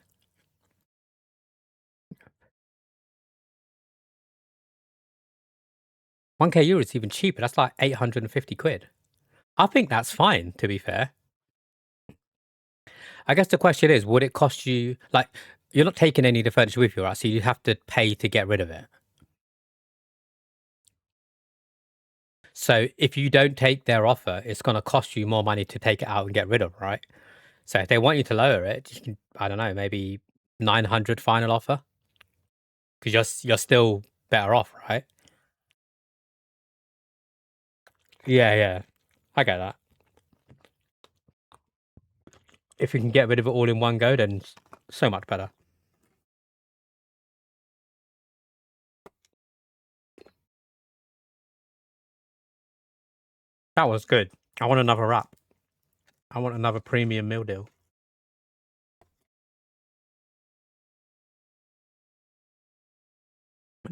1K euro is even cheaper. That's like 850 quid. I think that's fine, to be fair. I guess the question is, would it cost you, like, you're not taking any of the furniture with you, right? So you have to pay to get rid of it. So if you don't take their offer, it's going to cost you more money to take it out and get rid of, right? So if they want you to lower it, you can, I don't know, maybe 900 final offer because you're still better off, right? Yeah, yeah, I get that. If you can get rid of it all in one go, then so much better. That was good. I want another wrap. I want another premium meal deal.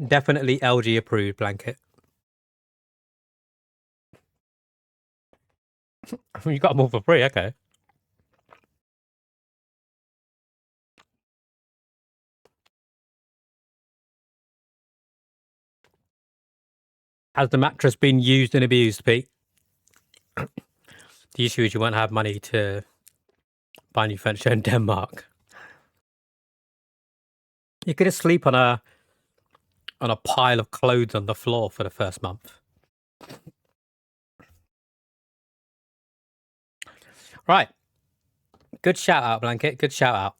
Definitely LG approved blanket. You got them all for free, okay. Has the mattress been used and abused, Pete? The issue is you won't have money to buy new furniture in Denmark. You could just sleep on a pile of clothes on the floor for the first month. Right. Good shout out, blanket. Good shout out.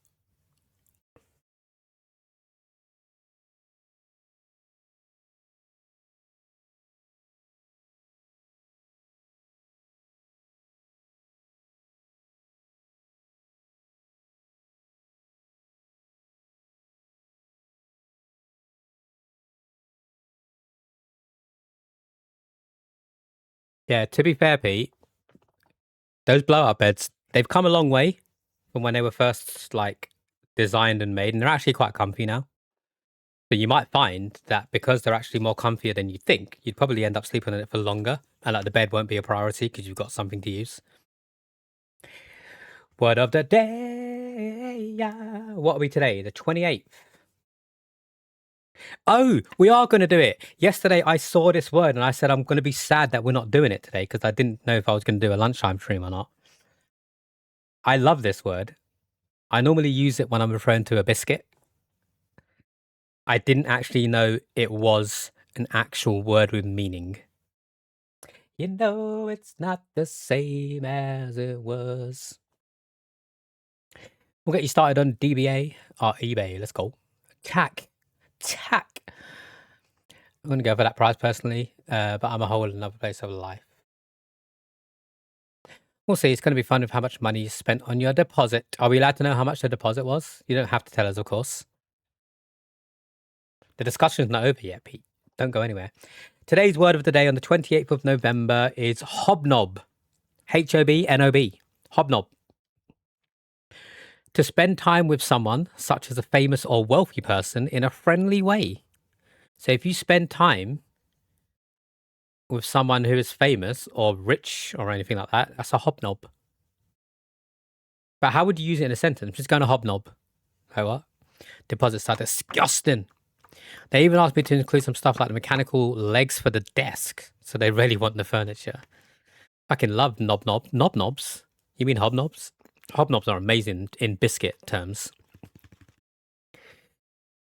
Yeah, to be fair, Pete, those blow-up beds, they've come a long way from when they were first like designed and made, and they're actually quite comfy now. But you might find that because they're actually more comfier than you think, you'd probably end up sleeping on it for longer, and like the bed won't be a priority because you've got something to use. Word of the day. Yeah. What are we today? The 28th. Oh, we are going to do it. Yesterday, I saw this word and I said, I'm going to be sad that we're not doing it today because I didn't know if I was going to do a lunchtime stream or not. I love this word. I normally use it when I'm referring to a biscuit. I didn't actually know it was an actual word with meaning. You know, it's not the same as it was. We'll get you started on DBA or eBay. Let's go. Tack. Tack. I'm going to go for that price personally, but I'm a whole another place of life. We'll see. It's going to be fun with how much money you spent on your deposit. Are we allowed to know how much the deposit was? You don't have to tell us, of course. The discussion's not over yet, Pete. Don't go anywhere. Today's word of the day on the 28th of November is hobnob. Hobnob. Hobnob. To spend time with someone, such as a famous or wealthy person, in a friendly way. So if you spend time with someone who is famous or rich or anything like that, that's a hobnob. But how would you use it in a sentence? Just going to hobnob. Oh, what? Deposits are disgusting. They even asked me to include some stuff like the mechanical legs for the desk. So they really want the furniture. Fucking love knobs. You mean hobnobs? Hobnobs are amazing in biscuit terms.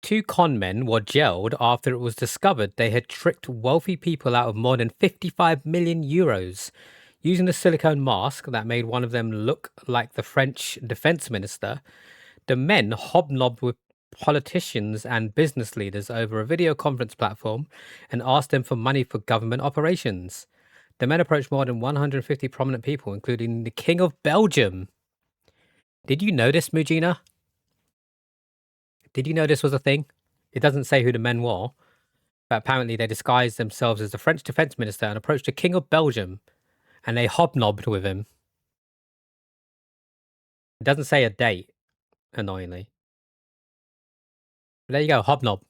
Two con men were jailed after it was discovered they had tricked wealthy people out of more than 55 million euros using a silicone mask that made one of them look like the French defense minister. The men hobnobbed with politicians and business leaders over a video conference platform and asked them for money for government operations. The men approached more than 150 prominent people, including the King of Belgium. Did you know this, Mujina? Did you know this was a thing? It doesn't say who the men were, but apparently they disguised themselves as the French defense minister and approached the King of Belgium, and they hobnobbed with him. It doesn't say a date, annoyingly. But there you go, hobnob.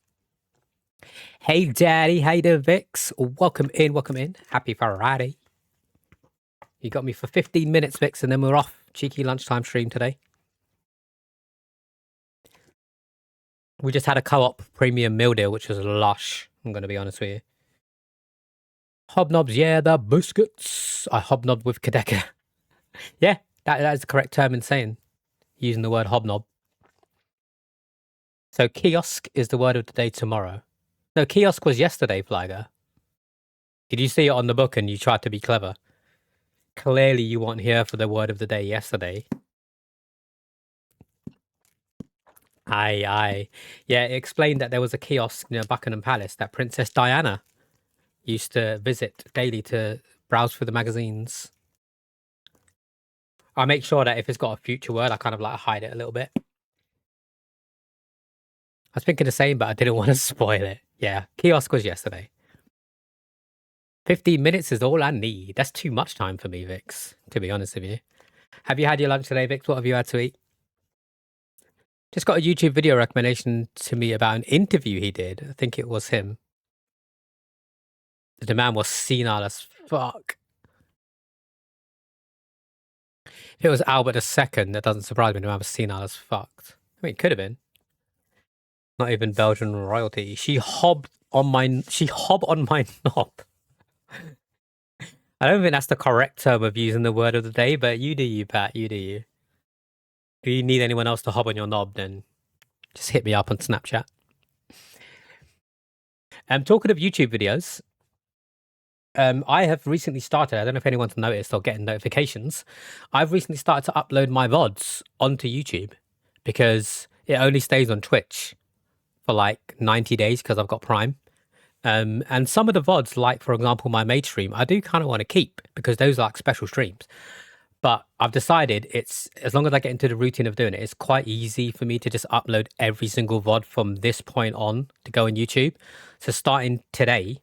Hey, Daddy. Hey there, Vix. Welcome in, welcome in. Happy Friday. You got me for 15 minutes, Vix, and then we're off. Cheeky lunchtime stream today. We just had a co-op premium meal deal, which was lush. I'm going to be honest with you. Hobnobs, yeah, the biscuits. I hobnobbed with Kadeka. Yeah, that is the correct term in saying, using the word hobnob. So kiosk is the word of the day tomorrow. No, kiosk was yesterday, Flager. Did you see it on the book and you tried to be clever? Clearly you weren't here for the word of the day yesterday. Aye. Yeah, it explained that there was a kiosk near Buckingham Palace that Princess Diana used to visit daily to browse through the magazines. I make sure that if it's got a future word, I kind of like hide it a little bit. I was thinking the same, but I didn't want to spoil it. Yeah, kiosk was yesterday. 15 minutes is all I need. That's too much time for me, Vix, to be honest with you. Have you had your lunch today, Vix? What have you had to eat? Just got a YouTube video recommendation to me about an interview he did. I think it was him. The man was senile as fuck. If it was Albert II, that doesn't surprise me. The man was senile as fuck. I mean, it could have been. Not even Belgian royalty. She hob on my knob. I don't think that's the correct term of using the word of the day, but you do you, Pat. You do you. If you need anyone else to hob on your knob, then just hit me up on Snapchat. Talking of YouTube videos, I have recently started, I don't know if anyone's noticed or getting notifications, I've recently started to upload my VODs onto YouTube because it only stays on Twitch for like 90 days because I've got Prime. And some of the VODs, like for example, my maid stream, I do kind of want to keep because those are like special streams. But I've decided it's, as long as I get into the routine of doing it, it's quite easy for me to just upload every single VOD from this point on to go on YouTube. So starting today,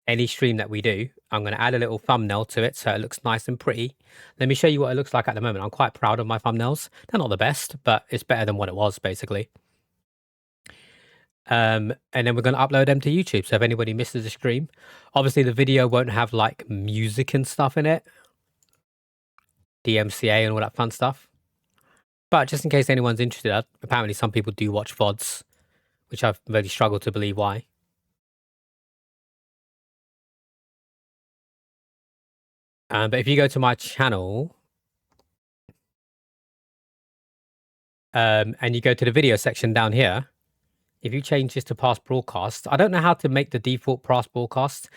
any stream that we do, I'm going to add a little thumbnail to it so it looks nice and pretty. Let me show you what it looks like at the moment. I'm quite proud of my thumbnails. They're not the best, but it's better than what it was, basically. And then we're going to upload them to YouTube. So if anybody misses the stream, obviously the video won't have like music and stuff in it, DMCA and all that fun stuff. But just in case anyone's interested, apparently some people do watch VODs, which I've really struggled to believe why. But if you go to my channel, and you go to the video section down here, if you change this to past broadcast, I don't know how to make the default past broadcast.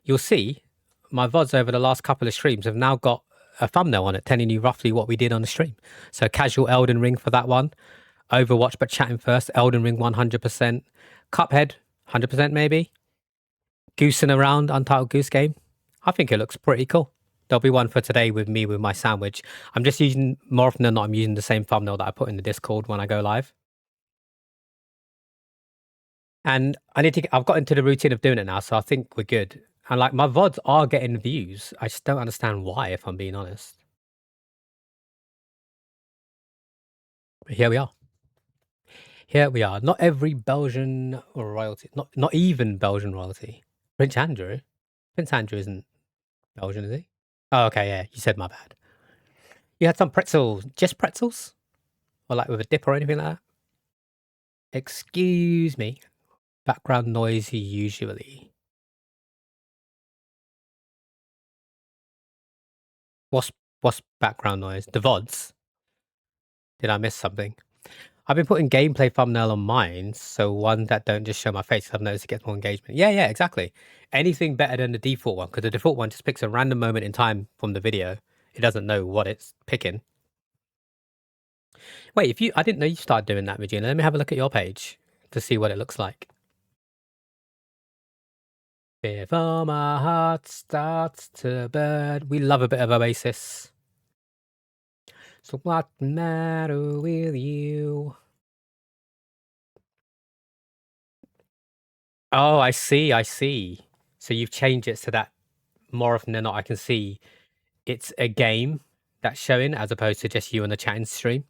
You'll see my VODs over the last couple of streams have now got a thumbnail on it telling you roughly what we did on the stream. So casual Elden Ring for that one, Overwatch but chatting first, Elden Ring 100%, Cuphead 100% maybe, goosing around, Untitled Goose Game. I think it looks pretty cool. There'll be one for today with me with my sandwich. I'm just using, more often than not, I'm using the same thumbnail that I put in the Discord when I go live. And I've got into the routine of doing it now, so I think we're good. And like my VODs are getting views. I just don't understand why, if I'm being honest. But here we are. Here we are. Not every Belgian royalty, not even Belgian royalty. Prince Andrew? Prince Andrew isn't Belgian, is he? Oh, okay, yeah, you said my bad. You had some pretzels, just pretzels? Or like with a dip or anything like that? Excuse me. Background noise usually. What's background noise? The VODs? Did I miss something? I've been putting gameplay thumbnail on mine, so one that don't just show my face. I've noticed it gets more engagement. Yeah, exactly. Anything better than the default one, because the default one just picks a random moment in time from the video. It doesn't know what it's picking. Wait, I didn't know you started doing that, Regina. Let me have a look at your page to see what it looks like. Before my heart starts to burn. We love a bit of Oasis. So what matter with you? Oh, I see. So you've changed it so that more often than not, I can see it's a game that's showing as opposed to just you on the chatting stream.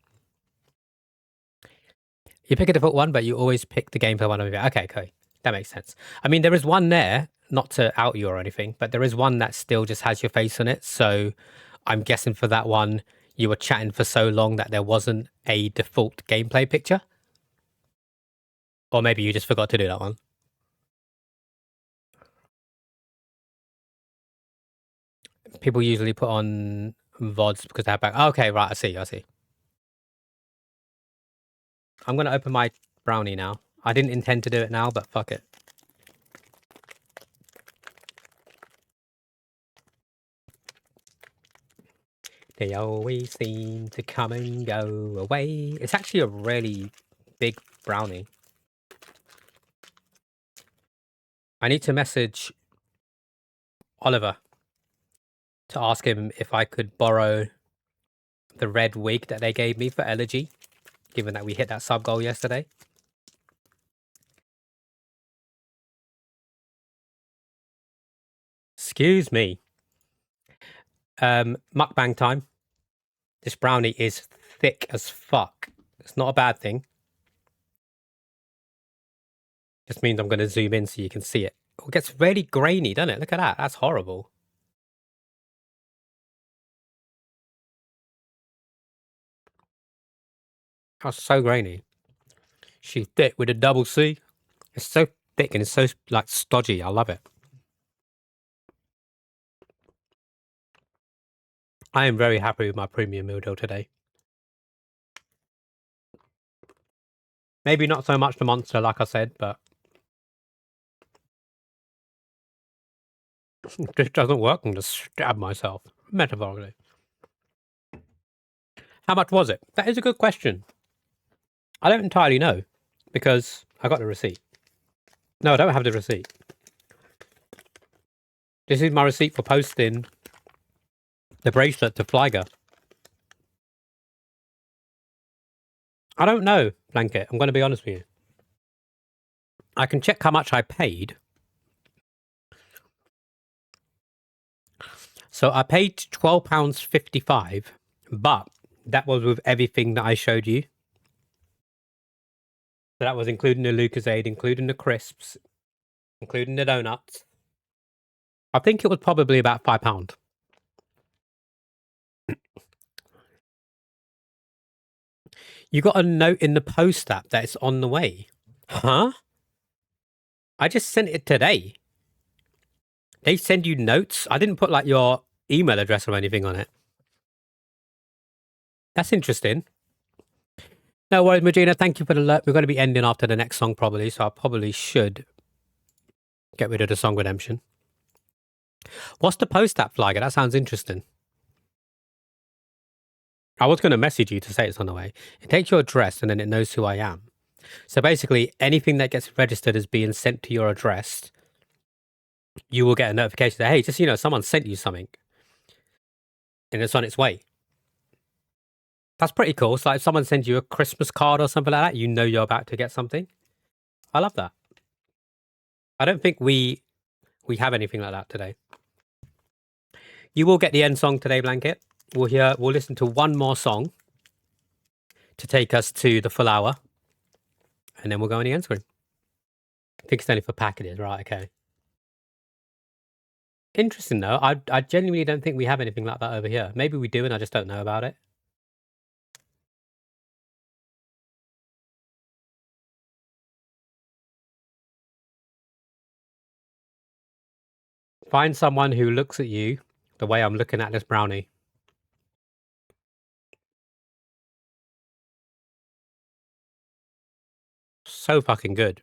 You pick a default one, but you always pick the gameplay one over. Okay, okay. That makes sense. I mean, there is one there, not to out you or anything, but there is one that still just has your face on it. So I'm guessing for that one, you were chatting for so long that there wasn't a default gameplay picture. Or maybe you just forgot to do that one. People usually put on VODs because they have back. Okay, right. I see. I'm going to open my brownie now. I didn't intend to do it now, but fuck it. They always seem to come and go away. It's actually a really big brownie. I need to message Oliver to ask him if I could borrow the red wig that they gave me for Elegy, given that we hit that sub goal yesterday. Excuse me. Mukbang time. This brownie is thick as fuck. It's not a bad thing. Just means I'm going to zoom in so you can see it. It gets really grainy, doesn't it? Look at that. That's horrible. That's so grainy. She's thick with a double C. It's so thick and it's so like stodgy. I love it. I am very happy with my premium meal deal today. Maybe not so much the monster, like I said, but this doesn't work. I'm going to stab myself, metaphorically. How much was it? That is a good question. I don't entirely know, because I got the receipt. No, I don't have the receipt. This is my receipt for posting the bracelet to Flyger. I don't know, Blanket. I'm going to be honest with you. I can check how much I paid. So I paid £12.55, but that was with everything that I showed you. So that was including the Lucozade, including the crisps, including the donuts. I think it was probably about £5. You got a note in the post app that it's on the way. Huh? I just sent it today. They send you notes? I didn't put like your email address or anything on it. That's interesting. No worries, Regina. Thank you for the alert. We're going to be ending after the next song probably, so I probably should get rid of the song redemption. What's the post app flagger? That sounds interesting. I was going to message you to say it's on the way. It takes your address and then it knows who I am. So basically, anything that gets registered as being sent to your address, you will get a notification that, hey, just, someone sent you something and it's on its way. That's pretty cool. So like if someone sends you a Christmas card or something like that, you know you're about to get something. I love that. I don't think we have anything like that today. You will get the end song today, Blanket. We'll listen to one more song to take us to the full hour, and then we'll go on the end screen. I think it's only for packages, right? Okay. Interesting though. I genuinely don't think we have anything like that over here. Maybe we do, and I just don't know about it. Find someone who looks at you the way I'm looking at this brownie. So fucking good.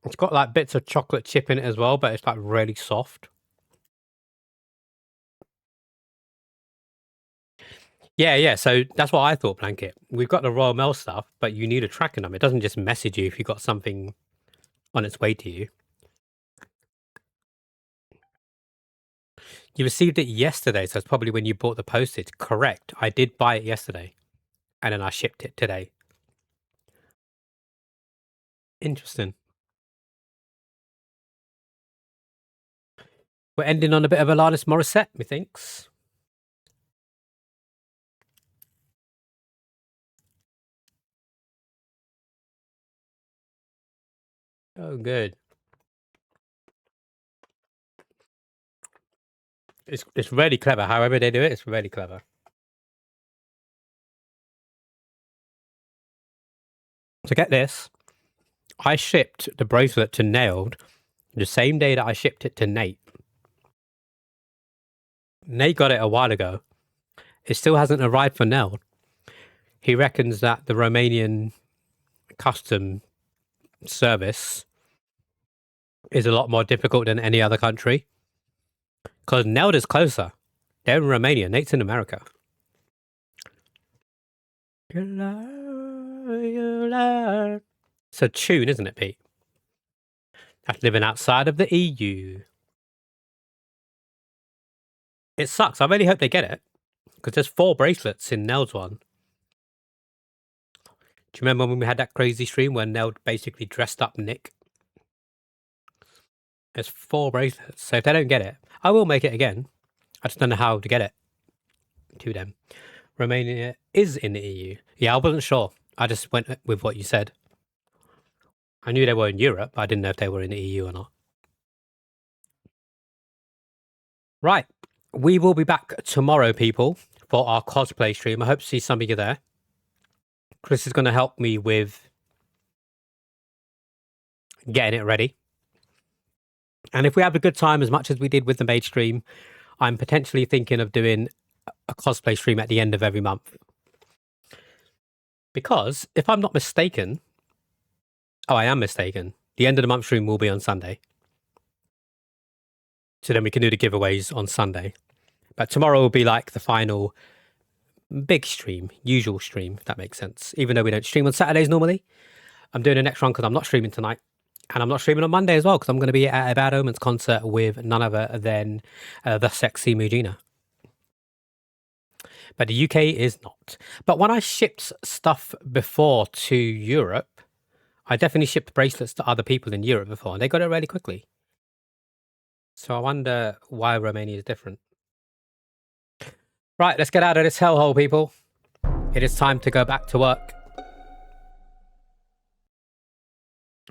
It's got like bits of chocolate chip in it as well, but it's like really soft. Yeah. So that's what I thought, Blanket. We've got the Royal Mail stuff, but you need a tracking number. It doesn't just message you if you've got something on its way to you. You received it yesterday, so it's probably when you bought the postage. Correct. I did buy it yesterday, and then I shipped it today. Interesting. We're ending on a bit of Alanis Morissette, methinks. Oh, good. It's really clever. However they do it, it's really clever. So get this. I shipped the bracelet to Nailed the same day that I shipped it to Nate. Nate got it a while ago. It still hasn't arrived for Nailed. He reckons that the Romanian custom service is a lot more difficult than any other country. Because Nailed is closer. They're in Romania. Nate's in America. It's a tune, isn't it, Pete? That's living outside of the EU. It sucks. I really hope they get it. Because there's 4 bracelets in Nell's one. Do you remember when we had that crazy stream where Nell basically dressed up Nick? There's 4 bracelets. So if they don't get it, I will make it again. I just don't know how to get it to them. Romania is in the EU. Yeah, I wasn't sure. I just went with what you said. I knew they were in Europe, but I didn't know if they were in the EU or not. Right. We will be back tomorrow, people, for our cosplay stream. I hope to see some of you there. Chris is going to help me with getting it ready. And if we have a good time, as much as we did with the maid stream, I'm potentially thinking of doing a cosplay stream at the end of every month. Because if I'm not mistaken, I am mistaken. The end of the month stream will be on Sunday. So then we can do the giveaways on Sunday. But tomorrow will be like the final big stream, usual stream, if that makes sense. Even though we don't stream on Saturdays normally. I'm doing the next one because I'm not streaming tonight. And I'm not streaming on Monday as well because I'm going to be at a Bad Omens concert with none other than the sexy Mujina. But the UK is not. But when I shipped stuff before to Europe, I definitely shipped bracelets to other people in Europe before, and they got it really quickly. So I wonder why Romania is different. Right, let's get out of this hellhole, people. It is time to go back to work.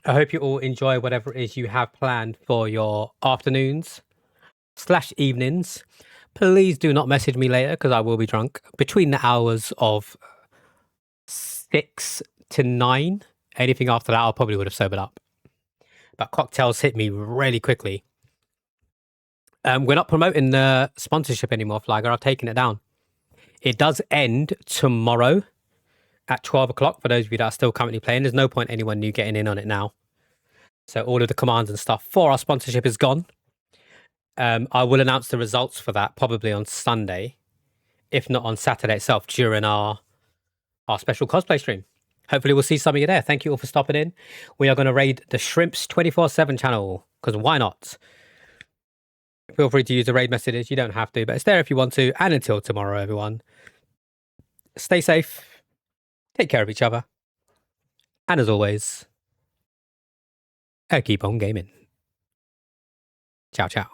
I hope you all enjoy whatever it is you have planned for your afternoons/evenings. Please do not message me later because I will be drunk. Between the hours of 6 to 9, anything after that, I probably would have sobered up. But cocktails hit me really quickly. We're not promoting the sponsorship anymore, Flagger. I've taken it down. It does end tomorrow at 12 o'clock for those of you that are still currently playing. There's no point anyone new getting in on it now. So all of the commands and stuff for our sponsorship is gone. I will announce the results for that probably on Sunday, if not on Saturday itself during our special cosplay stream. Hopefully we'll see some of you there. Thank you all for stopping in. We are going to raid the Shrimps 24/7 channel, because why not? Feel free to use the raid messages. You don't have to, but it's there if you want to. And until tomorrow, everyone, stay safe, take care of each other, and as always, keep on gaming. Ciao, ciao.